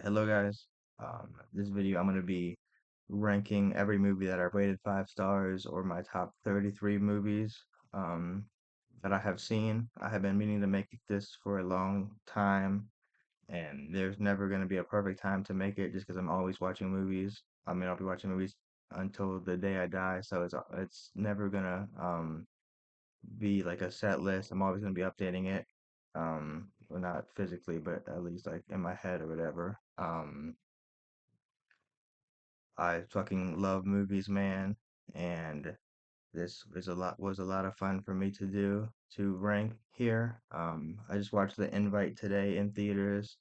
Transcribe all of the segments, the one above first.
Hello guys. This video I'm gonna be ranking every movie that I've rated 5 stars or my top 33 movies um, that I have seen. I have been meaning to make this for a long time, and there's never gonna be a perfect time to make it just because I'm always watching movies. I mean, I'll be watching movies until the day I die, so it's never gonna be like a set list. I'm always gonna be updating it. Well, not physically, but at least like in my head or whatever. I fucking love movies, man, and this is a lot of fun for me to do to rank here. I just watched The Invite today in theaters.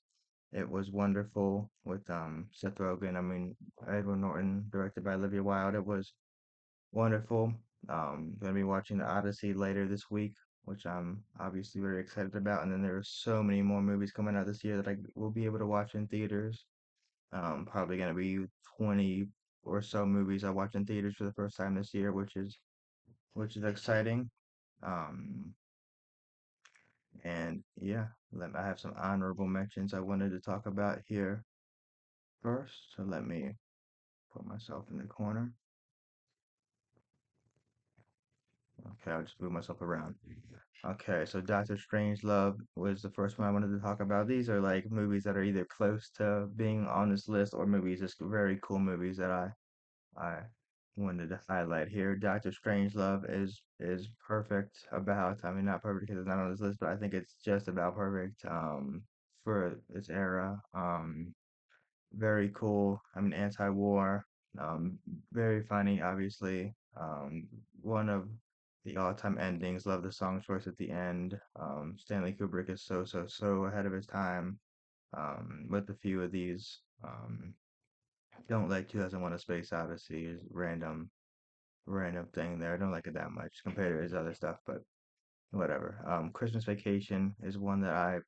It was wonderful with Seth Rogen. I mean, Edward Norton, directed by Olivia Wilde. It was wonderful. Gonna be watching The Odyssey later this week, which I'm obviously very excited about. And then there are so many more movies coming out this year that I will be able to watch in theaters. Probably gonna be 20 or so movies I watch in theaters for the first time this year, which is exciting. Um, and yeah, I have some honorable mentions I wanted to talk about here first. So let me put myself in the corner. Okay, I'll just move myself around. Okay, so Doctor Strangelove was the first one I wanted to talk about. These are like movies that are either close to being on this list or movies, just very cool movies that I wanted to highlight here. Doctor Strangelove is perfect about, I mean, not perfect because it's not on this list, but I think it's just about perfect for its era. Very cool. I mean, anti-war. Um, Very funny, obviously. One of the all-time endings. Love the song choice at the end. Stanley Kubrick is so ahead of his time. With a few of these. Don't like 2001: A Space Odyssey is random thing there. I don't like it that much compared to his other stuff, but whatever. Christmas Vacation is one that I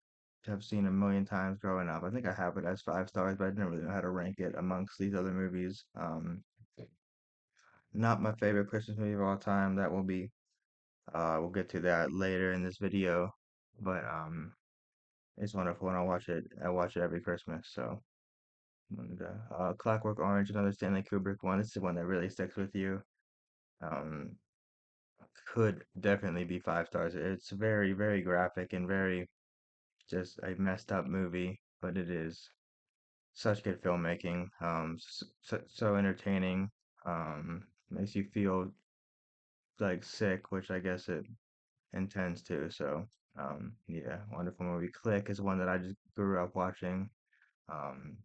have seen a million times growing up. I think I have it as 5 stars, but I didn't really know how to rank it amongst these other movies. Not my favorite Christmas movie of all time. That will be, we'll get to that later in this video, but it's wonderful and I watch it every Christmas. So, and, Clockwork Orange, another Stanley Kubrick one. This is one that really sticks with you. Um, could definitely be 5 stars. It's very graphic and very just a messed up movie, but it is such good filmmaking. So entertaining. Makes you feel like sick, which I guess it intends to. So, yeah, wonderful movie. Click is one that I just grew up watching. Um,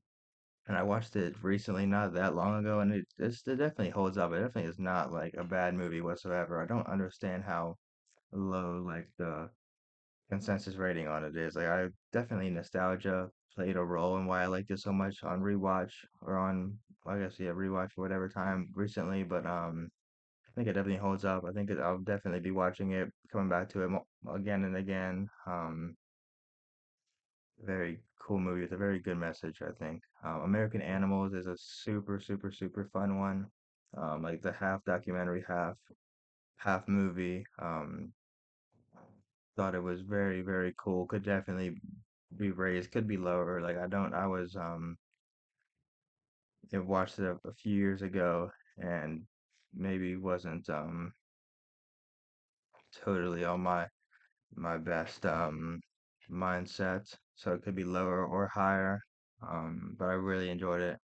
and I watched it recently, not that long ago, and it definitely holds up. It definitely is not like a bad movie whatsoever. I don't understand how low like the consensus rating on it is. Like I definitely nostalgia played a role in why I liked it so much on rewatch or on I guess yeah rewatch for whatever time recently. But I think it definitely holds up. I'll definitely be watching it, coming back to it again and again. Very cool movie with a very good message, I think. American Animals is a super fun one. Like the half documentary, half movie. Thought it was very cool. Could definitely be raised, could be lower. Like I don't, I was I watched it a few years ago and maybe wasn't totally on my best mindset. So it could be lower or higher. But I really enjoyed it.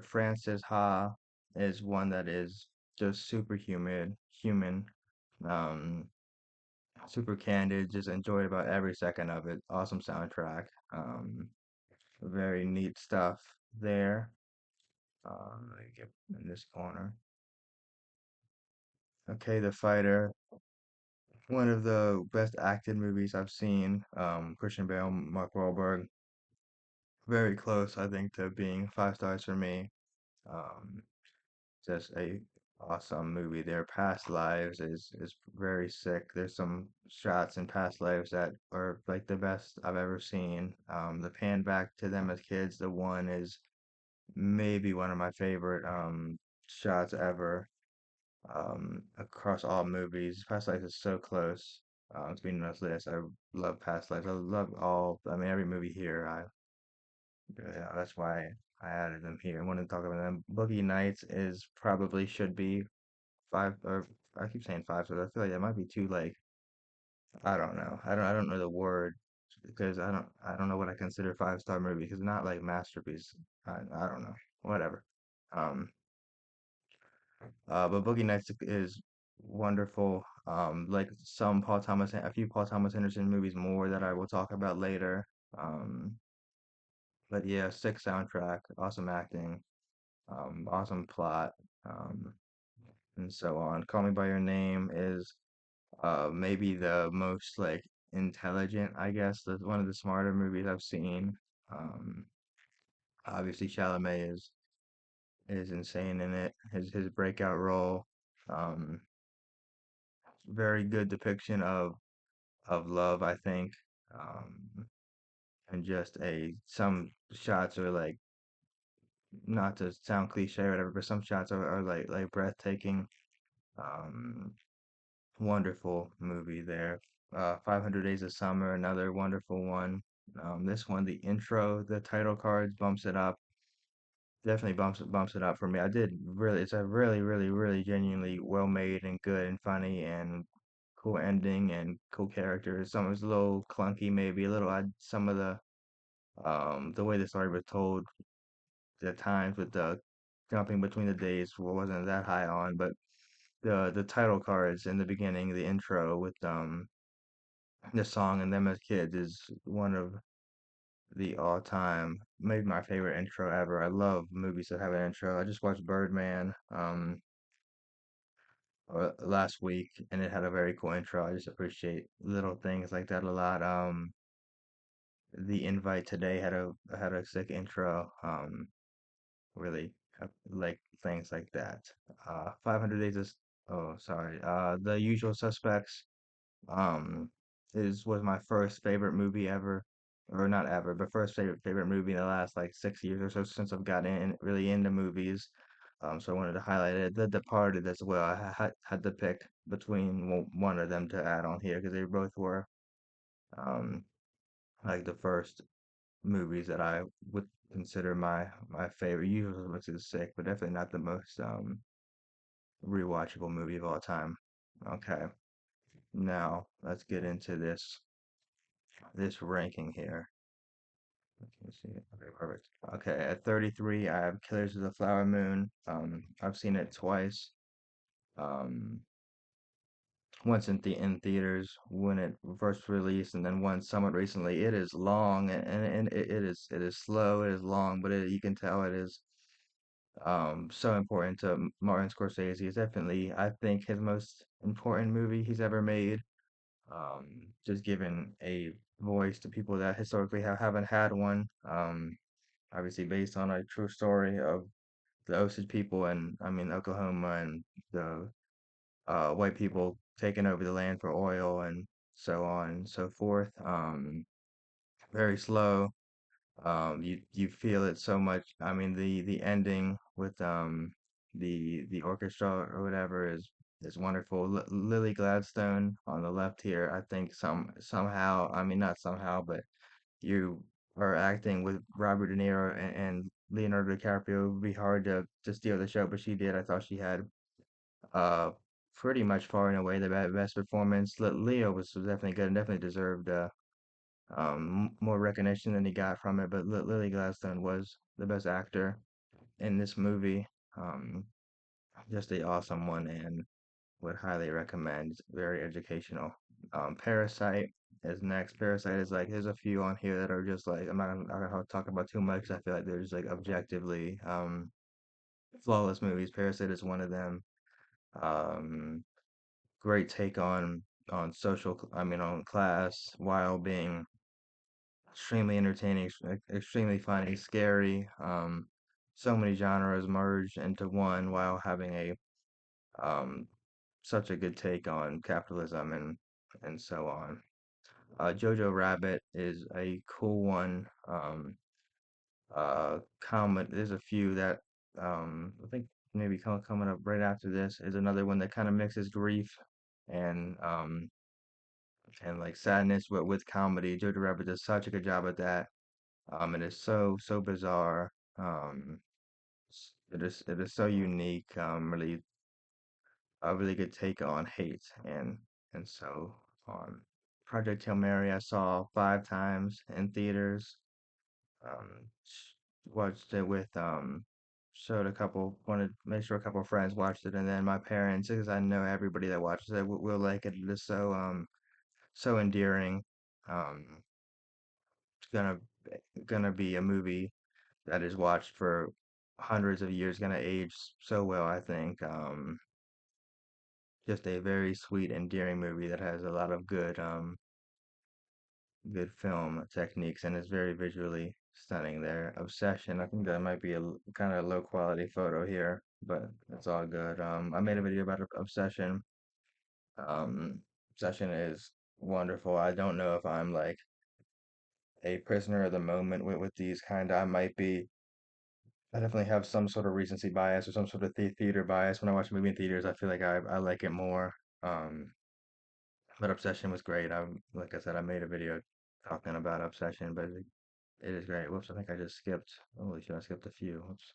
Francis Ha is one that is just super human. Um, Super candid. Just enjoyed about every second of it. Awesome soundtrack. Very neat stuff there. Let me get in this corner. Okay, The Fighter. One of the best acted movies I've seen. Christian Bale, Mark Wahlberg. Very close, I think, to being 5 stars for me. Um, just a awesome movie. Their past lives is very sick. There's some shots in past lives that are like the best I've ever seen. The pan back to them as kids, the one is maybe one of my favorite shots ever across all movies. Past Lives is so close to being on this list. I love Past Lives. I love all. I mean, every movie here. Yeah, that's why I added them here. I want to talk about them. Boogie Nights is probably should be five, or I keep saying five, so I feel like that might be too like I don't know. I don't know the word because I don't know what I consider five-star movie because not like masterpiece. I don't know. Whatever. Um but Boogie Nights is wonderful. Like some Paul Thomas, a few Paul Thomas Anderson movies more that I will talk about later. Um, but yeah, sick soundtrack, awesome acting, awesome plot, um, and so on. Call Me by Your Name is maybe the most like intelligent, I guess. That's one of the smarter movies I've seen. Um, obviously Chalamet is insane in it. His breakout role. Um, very good depiction of love, I think. Um, and just a some shots are like not to sound cliche or whatever, but some shots are like breathtaking. Um, wonderful movie there. 500 Days of Summer, another wonderful one. This one, the intro, the title cards bumps it up. Definitely bumps it up for me. I did really, it's a really genuinely well made and good and funny and cool ending and cool characters. Some was a little clunky, maybe a little. Some of the way the story was told at times with the jumping between the days wasn't that high on, but the title cards in the beginning, the intro with the song and them as kids is one of the all-time, maybe my favorite intro ever. I love movies that have an intro. I just watched Birdman last week, and it had a very cool intro. I just appreciate little things like that a lot. The Invite today had a sick intro. Really like things like that. 500 Days is oh sorry. The Usual Suspects um was my first favorite movie ever, or not ever, but first favorite movie in the last like 6 years or so since I've gotten really into movies. So I wanted to highlight it. The Departed as well. I had to pick between one of them to add on here because they both were um like the first movies that I would consider my favorite. Usually looks is sick, but definitely not the most rewatchable movie of all time. Okay, now let's get into this ranking here. Let me see. Okay, perfect. Okay, at 33, I have Killers of the Flower Moon. I've seen it twice. Um, once in theaters when it first released, and then once somewhat recently. It is long and it is slow. It is long, but you can tell it is so important to Martin Scorsese. It's definitely, I think, his most important movie he's ever made. Just giving a voice to people that historically haven't had one. Obviously based on a true story of the Osage people and I mean Oklahoma and the white people taking over the land for oil and so on and so forth. Very slow. You feel it so much. I mean, the ending with the orchestra or whatever is wonderful. Lily Gladstone on the left here. I think somehow. I mean, not somehow, but you are acting with Robert De Niro and Leonardo DiCaprio. It would be hard to steal the show, but she did. I thought she had uh pretty much far and away the best performance. Leo was definitely good and definitely deserved more recognition than he got from it. But Lily Gladstone was the best actor in this movie. Um, just a awesome one and would highly recommend. It's very educational. Parasite is next. Parasite is like there's a few on here that are just like I'm not gonna talk about too much. I feel like there's like objectively flawless movies. Parasite is one of them. Um, great take on I mean on class while being extremely entertaining, extremely funny, scary. So many genres merged into one while having a um, such a good take on capitalism and so on. Jojo Rabbit is a cool one. Comet, there's a few that I think maybe coming up right after this is another one that kind of mixes grief and and like sadness with comedy. Jojo Rabbit does such a good job at that. It is so bizarre. It is so unique. Really a really good take on hate and so on. Project Hail Mary I saw 5 times in theaters. Watched it with showed a couple wanted to make sure a couple of friends watched it, and then my parents, because I know everybody that watches it will like it. It is so endearing. Um, it's gonna be a movie that is watched for hundreds of years, gonna age so well, I think. Just a very sweet, endearing movie that has a lot of good film techniques and is very visually stunning there. Obsession, I think that might be a kind of low quality photo here, but it's all good. I made a video about Obsession. Um, Obsession is wonderful. I don't know if I'm like a prisoner of the moment with these kind. I might be. I definitely have some sort of recency bias or some sort of theater bias. When I watch a movie in theaters, I feel like I like it more. Um, but Obsession was great. Like I said, I made a video talking about Obsession, but it is great. Whoops, I think I just skipped. Holy shit, I skipped a few. Whoops.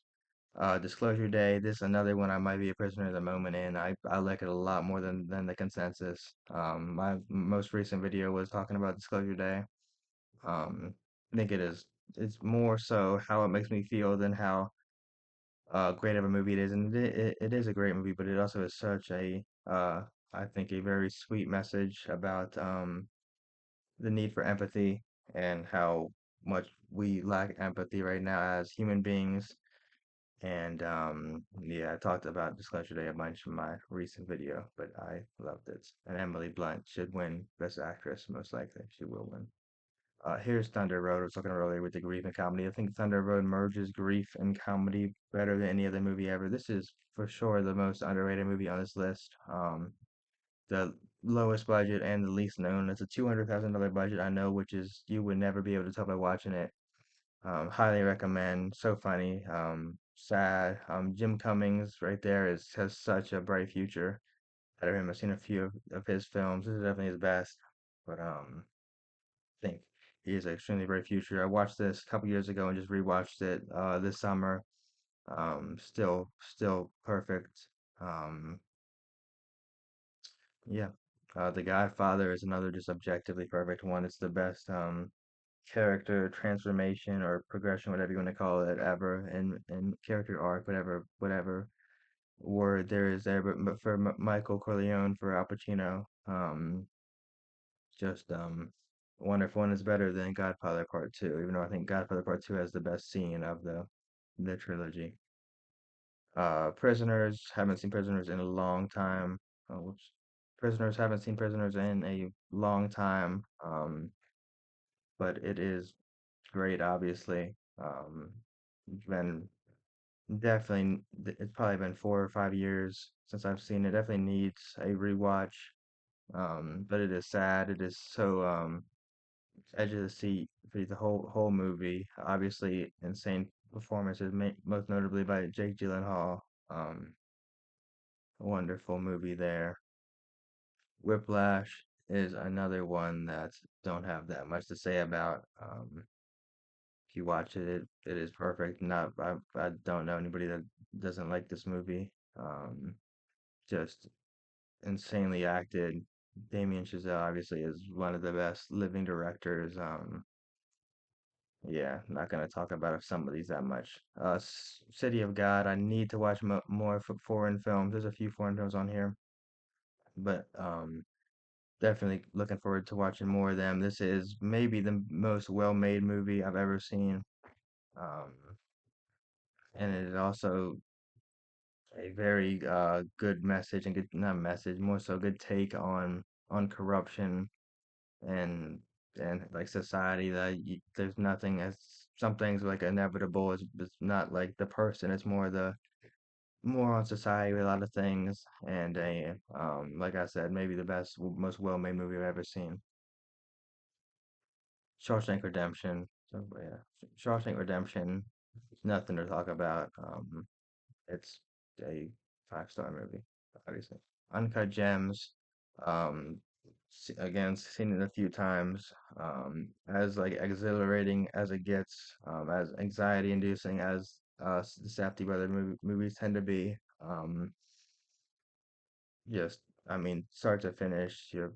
Disclosure Day. This is another one I might be a prisoner of the moment in. I like it a lot more than the consensus. My most recent video was talking about Disclosure Day. I think it's more so how it makes me feel than how great of a movie it is, and it is a great movie, but it also is such a I think a very sweet message about the need for empathy and how much we lack empathy right now as human beings. And yeah, I talked about Disclosure Day a bunch in my recent video, but I loved it. And Emily Blunt should win Best Actress, most likely. She will win. Here's Thunder Road. I was talking earlier with the grief and comedy. I think Thunder Road merges grief and comedy better than any other movie ever. This is for sure the most underrated movie on this list. The lowest budget and the least known. It's a $200,000 budget, I know, which is you would never be able to tell by watching it. Highly recommend. So funny. Sad. Jim Cummings right there has such a bright future. Out of him, I've seen a few of his films. This is definitely his best, but think he has an extremely bright future. I watched this a couple years ago and just rewatched it this summer. Still perfect. Um, yeah. The Godfather is another just objectively perfect one. It's the best character transformation or progression, whatever you want to call it, ever, and character arc, whatever word there is there. But for Michael Corleone, for Al Pacino, just wonder if one is better than Godfather Part Two, even though I think Godfather Part Two has the best scene of the trilogy. Prisoners, haven't seen Prisoners in a long time. Oh, whoops. Prisoners, haven't seen Prisoners in a long time. But it is great, obviously. It's been it's probably been 4 or 5 years since I've seen it. Definitely needs a rewatch. But it is sad. It is so edge of the seat for the whole movie. Obviously, insane performances, most notably by Jake Gyllenhaal. Um, Wonderful movie there. Whiplash is another one that don't have that much to say about. If you watch it, it is perfect. Not I don't know anybody that doesn't like this movie. Just insanely acted. Damien Chazelle obviously is one of the best living directors. Yeah, not gonna talk about some of these that much. City of God. I need to watch more foreign films. There's a few foreign films on here, but definitely looking forward to watching more of them. This is maybe the most well-made movie I've ever seen, um, and it is also a very good message and good not message, more so good take on corruption and like society that there's nothing as some things like inevitable. It's not like the person. It's more on society with a lot of things. And a like I said, maybe the best, most well-made movie I've ever seen. Shawshank Redemption. So yeah, Shawshank Redemption. Nothing to talk about. It's a 5-star movie, obviously. Uncut Gems. Um, again, seen it a few times. As like exhilarating as it gets, as anxiety inducing as the Safdie brother movies tend to be. Just, I mean, start to finish, your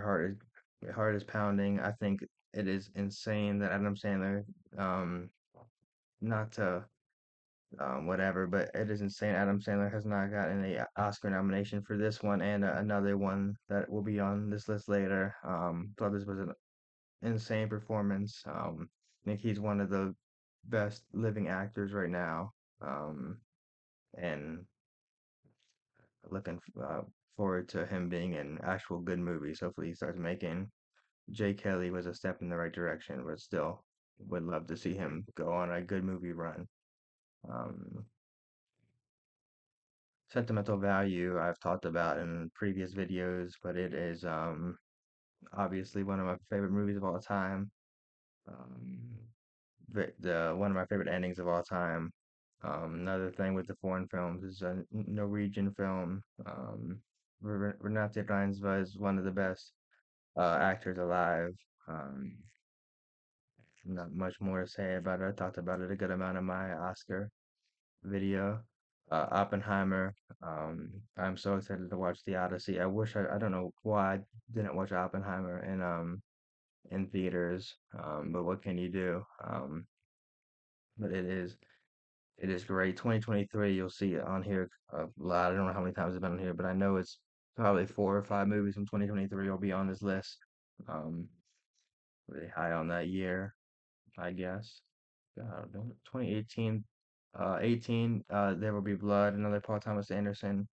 heart is your heart is pounding. I think it is insane that Adam Sandler, um, not to whatever, but it is insane. Adam Sandler has not gotten a Oscar nomination for this one and another one that will be on this list later. Thought this was an insane performance. I think he's one of the best living actors right now. Um, and looking forward to him being in actual good movies. Hopefully, he starts making. Jay Kelly was a step in the right direction, but still would love to see him go on a good movie run. Um, Sentimental Value I've talked about in previous videos, but it is obviously one of my favorite movies of all time. Um, the one of my favorite endings of all time. Another thing with the foreign films is a Norwegian film. Renate Reinsve is one of the best actors alive. Um, Not much more to say about it. I talked about it a good amount in my Oscar video. Oppenheimer. I'm so excited to watch The Odyssey. I don't know why I didn't watch Oppenheimer in theaters. But what can you do? But it is great. 2023, you'll see it on here a lot. I don't know how many times it's been on here, but I know it's probably 4 or 5 movies from 2023 will be on this list. Um, Really high on that year, I guess. 2018, 18, There Will Be Blood, another Paul Thomas Anderson.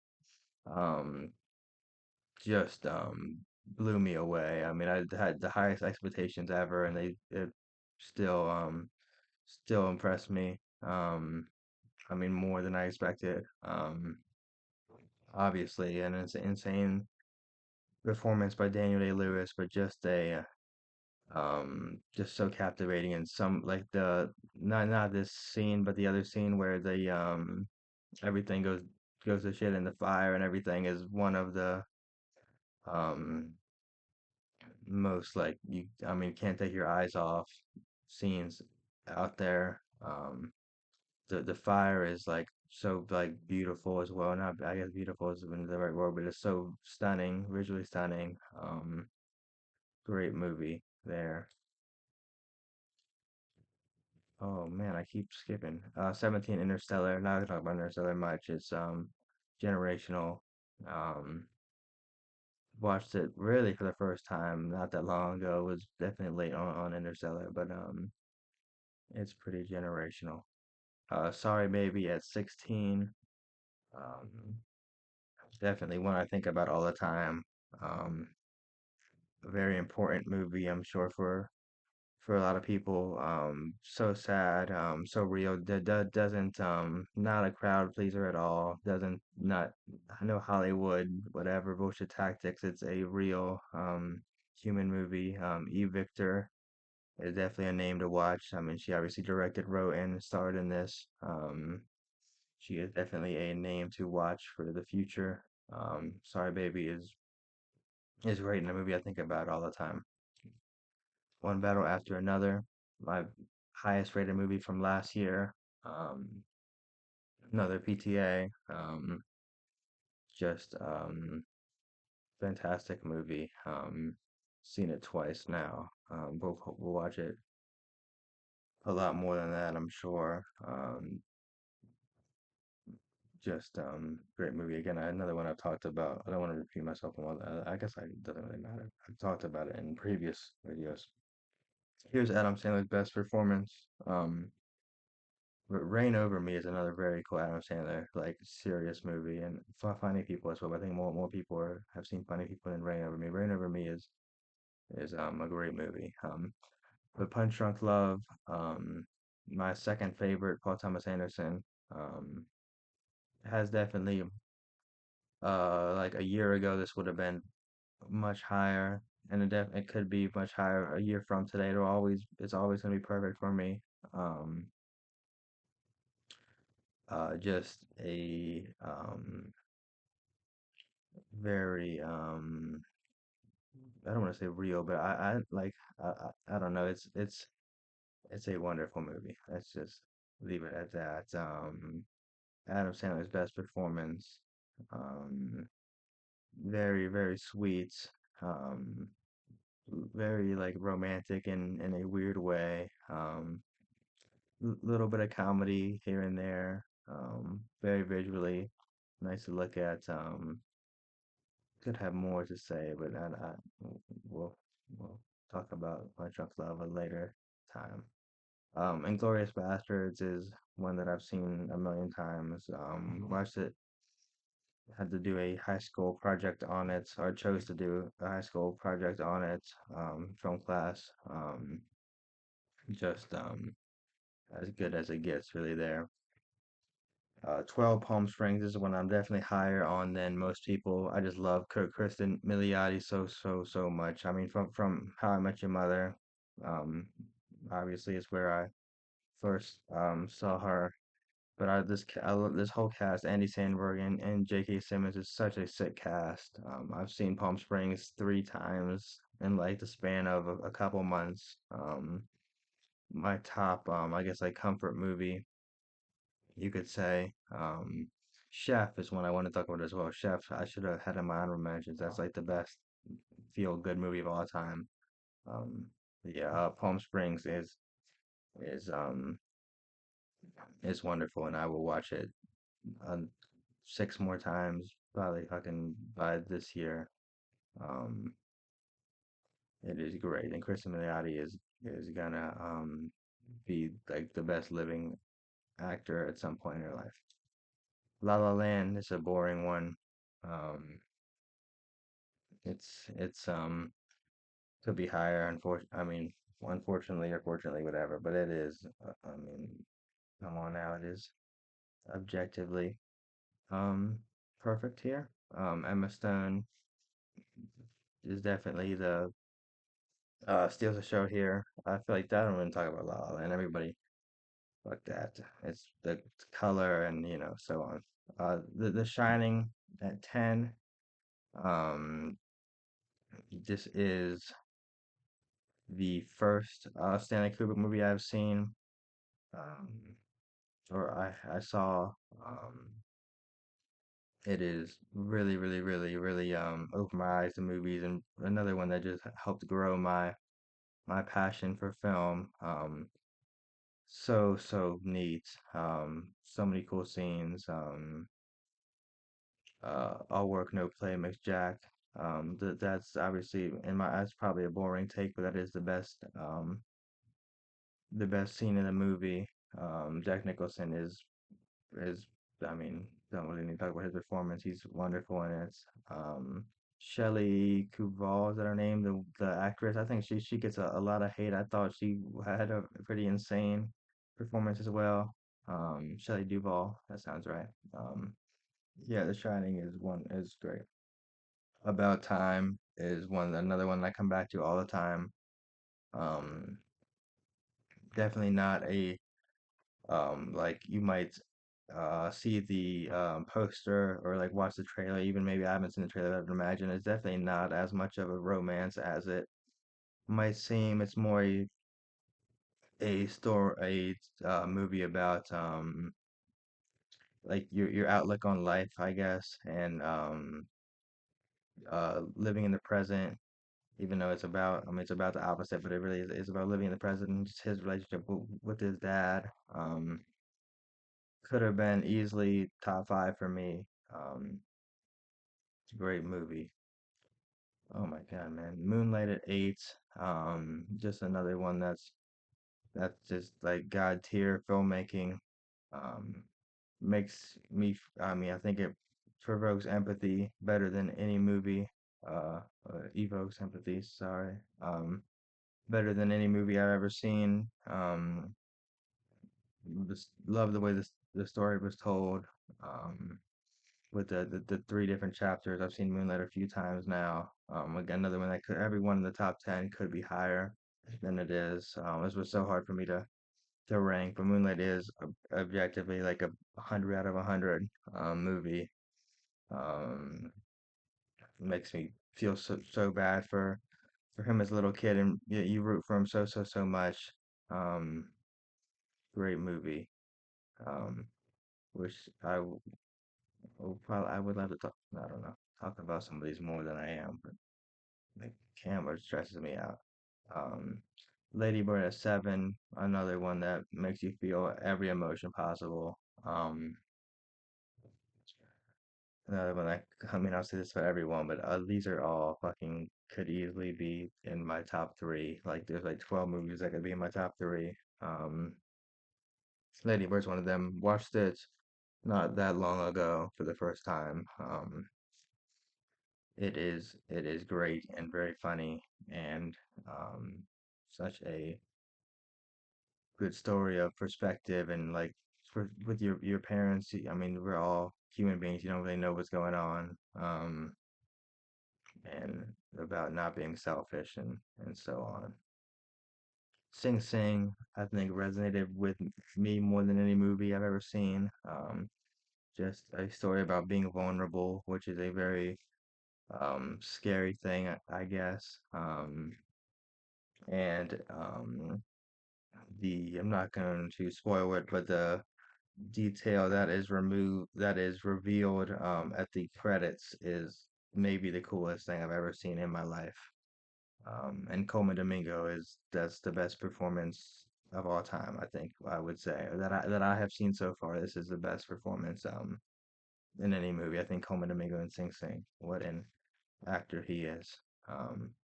Um, just blew me away. I mean, I had the highest expectations ever, and it still still impressed me. I mean, more than I expected. Obviously, an insane performance by Daniel Day-Lewis, but just so captivating and some like the not this scene, but the other scene where the everything goes to shit in the fire and everything is one of the um most like you I mean can't take your eyes off scenes out there. The fire is like so like beautiful as well. Not I guess beautiful isn't the right word, but it's so stunning, visually stunning. Great movie there. Oh man, I keep skipping. 17 Interstellar. Not gonna talk about Interstellar much. It's generational. Um, Watched it really for the first time not that long ago. Was definitely late on Interstellar, but it's pretty generational. Sorry Baby at 16. Um, Definitely one I think about all the time. Um, a very important movie, I'm sure for a lot of people. So sad, so real. Doesn't not a crowd pleaser at all. Doesn't not I know Hollywood, whatever bullshit tactics. It's a real human movie. Eve Victor is definitely a name to watch. I mean, she obviously directed, wrote, and starred in this. She is definitely a name to watch for the future. Sorry Baby is great in a movie I think about all the time. One battle after another. My highest rated movie from last year. Um, Another PTA. Just fantastic movie. Seen it twice now. We'll watch it a lot more than that, I'm sure. Just great movie. Again, another one I've talked about. I don't want to repeat myself on all that. I guess it doesn't really matter. I've talked about it in previous videos. Here's Adam Sandler's best performance. Reign Over Me is another very cool Adam Sandler like serious movie, and Funny People as well. But I think more people have seen Funny People than Reign Over Me. Reign Over Me is a great movie. But Punch Drunk Love, my second favorite Paul Thomas Anderson, um, has definitely like a year ago this would have been much higher, and it could be much higher a year from today. It's always gonna be perfect for me. Um, just a very I don't want to say real, but I like I don't know. It's a wonderful movie. Let's just leave it at that. Adam Sandler's best performance. Um, very very sweet. Um, very like romantic in a weird way. Little bit of comedy here and there. Very visually nice to look at. Could have more to say, but we'll we'll talk about Punch Drunk Love a later time. Inglourious Basterds is one that I've seen a million times. Watched it, had to do a high school project on it, or chose to do a high school project on it, film class. Just as good as it gets, really there. 12 Palm Springs is one I'm definitely higher on than most people. I just love Kristen Milioti so much. I mean, from How I Met Your Mother, um, obviously is where I first saw her. But I love this whole cast. Andy Samberg and J.K. Simmons is such a sick cast. I've seen Palm Springs 3 times in like the span of a couple months. My top, I guess like comfort movie, you could say. Chef is one I want to talk about as well. Chef, I should have had in my honorable mentions. That's like the best feel good movie of all time. Um, yeah, Palm Springs is um is wonderful, and I will watch it 6 more times probably fucking by this year. Um, it is great, and Kristen Milioti is gonna be like the best living actor at some point in her life. La La Land is a boring one. Um, it's could be higher. I mean, unfortunately or fortunately, whatever. But it is. I mean, come on now, it is objectively um perfect here. Emma Stone is definitely the steals the show here. I feel like that. I don't even talk about La La Land. Everybody like that. It's the color and so on. The Shining at 10. Um, this is the first Stanley Kubrick movie I've seen, um, or I saw. Um, it is really, really, really, really opened my eyes to movies, and another one that just helped grow my passion for film. So neat. So many cool scenes. All work, no play makes Jack. That's obviously that's probably a boring take, but that is the best scene in the movie. Jack Nicholson is I mean, don't really need to talk about his performance. He's wonderful in it. Um, Shelley Duvall, is that her name? The actress. I think she gets a lot of hate. I thought she had a pretty insane performance as well. Shelley Duvall, that sounds right. Um, yeah, The Shining is great. About Time is another one I come back to all the time. Um, Definitely not a like you might see the poster or like watch the trailer. Even maybe I haven't seen the trailer, but I would imagine it's definitely not as much of a romance as it might seem. It's more a movie about like your outlook on life, I guess, and living in the present. Even though it's about the opposite, but it really is about living in the present and just his relationship with his dad. Could have been easily top five for me. It's a great movie. Oh my God, man. Moonlight at 8. Just another one that's just like God tier filmmaking. Um, I mean, I think it provokes empathy better than any movie. Evokes empathy, sorry. Better than any movie I've ever seen. Just love the way the story was told. With the 3 different chapters. I've seen Moonlight a few times now. Again, another one that could every one in the top 10 could be higher than it is. This was so hard for me to rank, but Moonlight is objectively like a 100 out of 100 movie. Um, Makes me feel so bad for for him as a little kid, and you root for him so much. Um, Great movie. Um, which I would love to talk. I don't know, talk about some of these more than I am, but the camera stresses me out. Um, Lady Bird at 7, another one that makes you feel every emotion possible. Um, Another one that, I mean, I'll say this for everyone, but these are all fucking could easily be in my top three. Like, there's like 12 movies that could be in my top three. Um, Lady Bird's one of them. Watched it not that long ago for the first time. It is great and very funny and um, such a good story of perspective and like with your parents. I mean, we're all human beings. You don't really know what's going on. And about not being selfish and so on. Sing Sing, I think resonated with me more than any movie I've ever seen. Just a story about being vulnerable, which is a very scary thing, I guess. And the I'm not going to spoil it, but the detail that is revealed at the credits is maybe the coolest thing I've ever seen in my life. And Coleman Domingo is that's the best performance of all time, I think I would say that I have seen so far. This is the best performance in any movie. I think Coleman Domingo in Sing Sing. What an actor he is.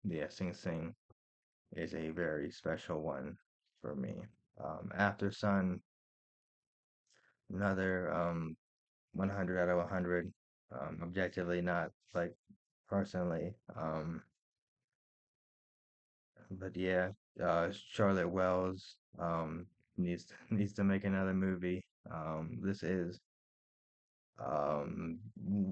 Yeah, Sing Sing is a very special one for me. After Sun, another 100 out of 100. Objectively, not like personally. But yeah, Charlotte Wells needs to make another movie. This is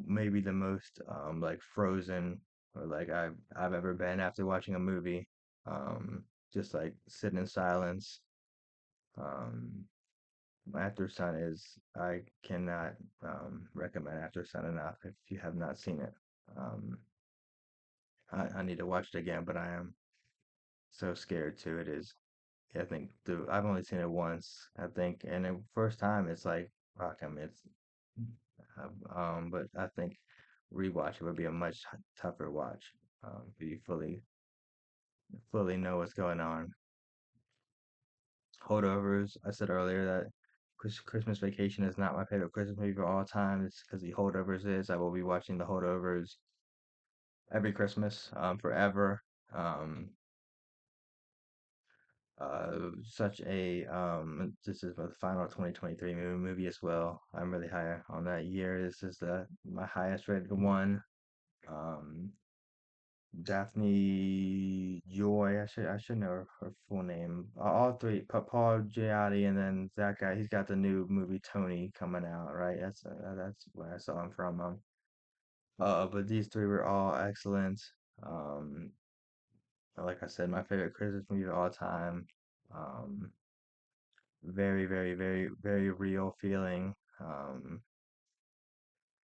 maybe the most like frozen or like I've ever been after watching a movie. Um, just like sitting in silence. Um, After Sun is I cannot recommend After Sun enough if you have not seen it. Um, I need to watch it again, but I am so scared too. It is. Yeah, I think I've only seen it once, I think, and the first time it's like fuck, I mean it's but I think rewatch it would be a much tougher watch. If you fully know what's going on. Holdovers, I said earlier that Christmas Vacation is not my favorite Christmas movie of all time. It's because the Holdovers is. I will be watching the Holdovers every Christmas, forever. Um, Such a this is the final 2023 movie as well. I'm really high on that year. This is the my highest rated one. Um, Daphne Joy. I should know her full name. All three, Paul Giamatti, and then that guy. He's got the new movie Tony coming out, right? That's where I saw him from. But these three were all excellent. Um, like I said, my favorite Christmas movie of all time. Um, very real feeling.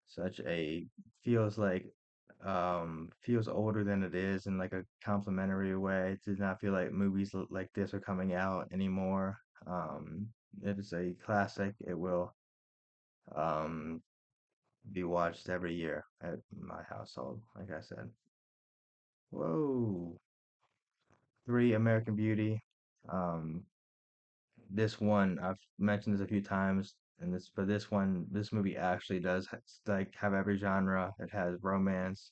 Such a feels like feels older than it is in like a complimentary way. It does not feel like movies like this are coming out anymore. Um, it is a classic. It will um be watched every year at my household, like I said. Whoa. Three, American Beauty. Um, this one I've mentioned this a few times, and this movie actually does like have every genre. It has romance,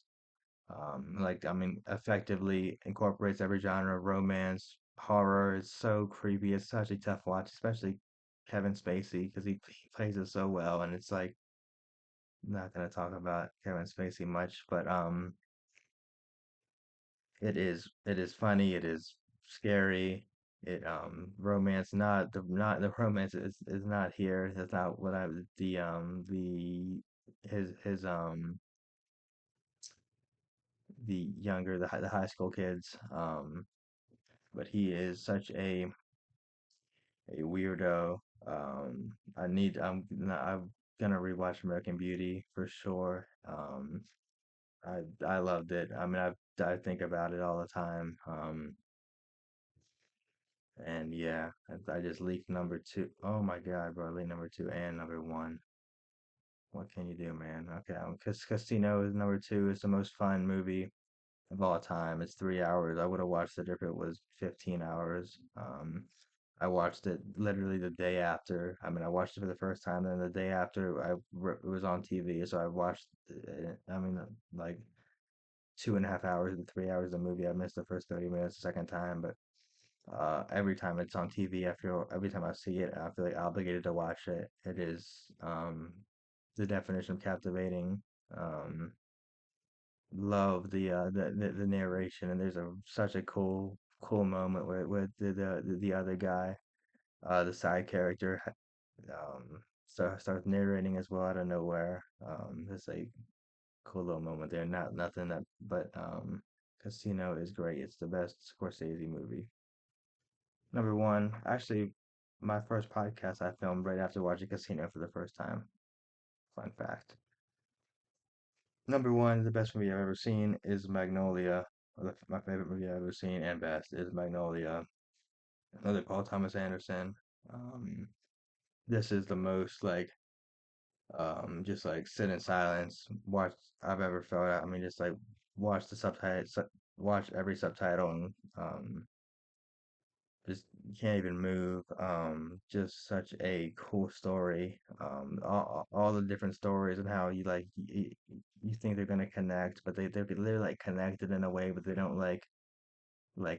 like I mean, effectively incorporates every genre: romance, horror. It's so creepy. It's such a tough watch, especially Kevin Spacey because he plays it so well. And it's like not gonna talk about Kevin Spacey much, but it is funny. It is scary. It romance not the romance is not here. That's not what I the the younger the high school kids but he is such a weirdo. I'm gonna rewatch American Beauty for sure. I loved it. I mean, I think about it all the time. And yeah, I just leaked number two. Oh my God, bro, I leaked number two and number one. What can you do, man? Okay, because Casino is number two. It's the most fun movie of all time. It's 3 hours. I would have watched it if it was 15 hours. I watched it literally the day after. I mean, I watched it for the first time, and the day after, it was on TV. So I watched. I mean, like 2.5 hours and 3 hours of the movie. I missed the first 30 minutes the second time, but every time it's on TV, every time I see it, I feel like obligated to watch it. It is the definition of captivating. Um, love the narration, and there's such a cool moment with the other guy, the side character, starts narrating as well out of nowhere. It's a cool little moment there. Nothing that, but Casino is great. It's the best Scorsese movie. Number one, actually, my first podcast I filmed right after watching Casino for the first time. Fun fact. Number one, the best movie I've ever seen is Magnolia. My favorite movie I've ever seen and best is Magnolia. Another Paul Thomas Anderson. Um, this is the most like just like sit in silence, watch I've ever felt. I mean, just like watch the subtitles, watch every subtitle, and just can't even move. Just such a cool story. All the different stories and how you think they're gonna connect, but they're like connected in a way, but they don't like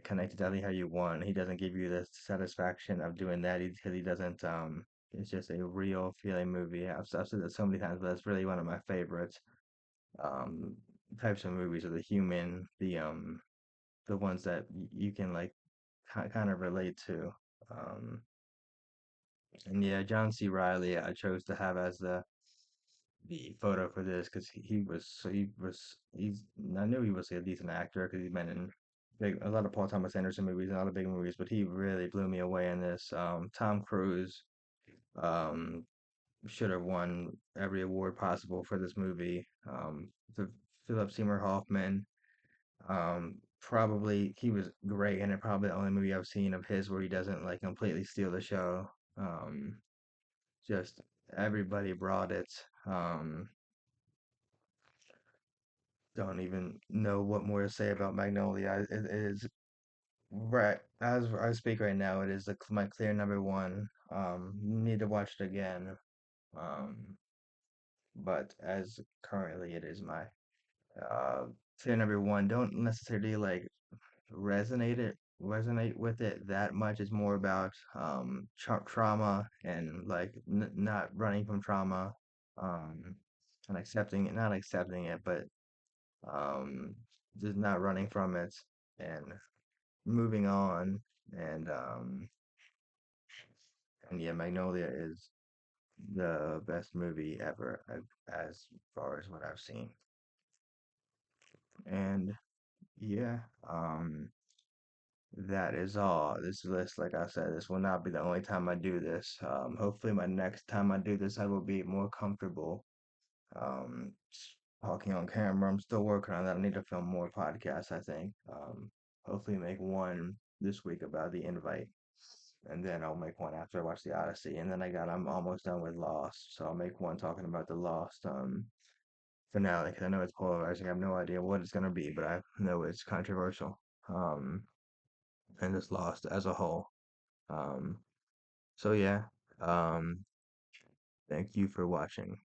connect exactly how you want. He doesn't give you the satisfaction of doing that because he doesn't. It's just a real feeling movie. I've said that so many times, but it's really one of my favorites. Um, types of movies are the ones that you can like kind of relate to. Um, and yeah, John C. Riley, I chose to have as the photo for this because he's I knew he was a decent actor because he's been in a lot of Paul Thomas Anderson movies and a lot of big movies, but he really blew me away in this. Tom Cruise um, should have won every award possible for this movie. The Philip Seymour Hoffman, probably he was great, and it probably the only movie I've seen of his where he doesn't like completely steal the show. Um, just everybody brought it. Um, don't even know what more to say about Magnolia. It is right as I speak right now. It is my clear number one. Need to watch it again. Um, but as currently it is my uh clear number one. Don't necessarily like resonate with it that much. It's more about trauma and like not running from trauma, um, and accepting it, not accepting it, but um, just not running from it and moving on. And and yeah, Magnolia is the best movie ever as far as what I've seen. And yeah, that is all. This list, like I said, this will not be the only time I do this. Hopefully, my next time I do this, I will be more comfortable talking on camera. I'm still working on that. I need to film more podcasts, I think. Hopefully, make one this week about the invite, and then I'll make one after I watch the Odyssey. And then I'm almost done with Lost, so I'll make one talking about the Lost finale because I know it's polarizing. I have no idea what it's gonna be, but I know it's controversial. Um, and it's Lost as a whole. Um, so yeah, um, thank you for watching.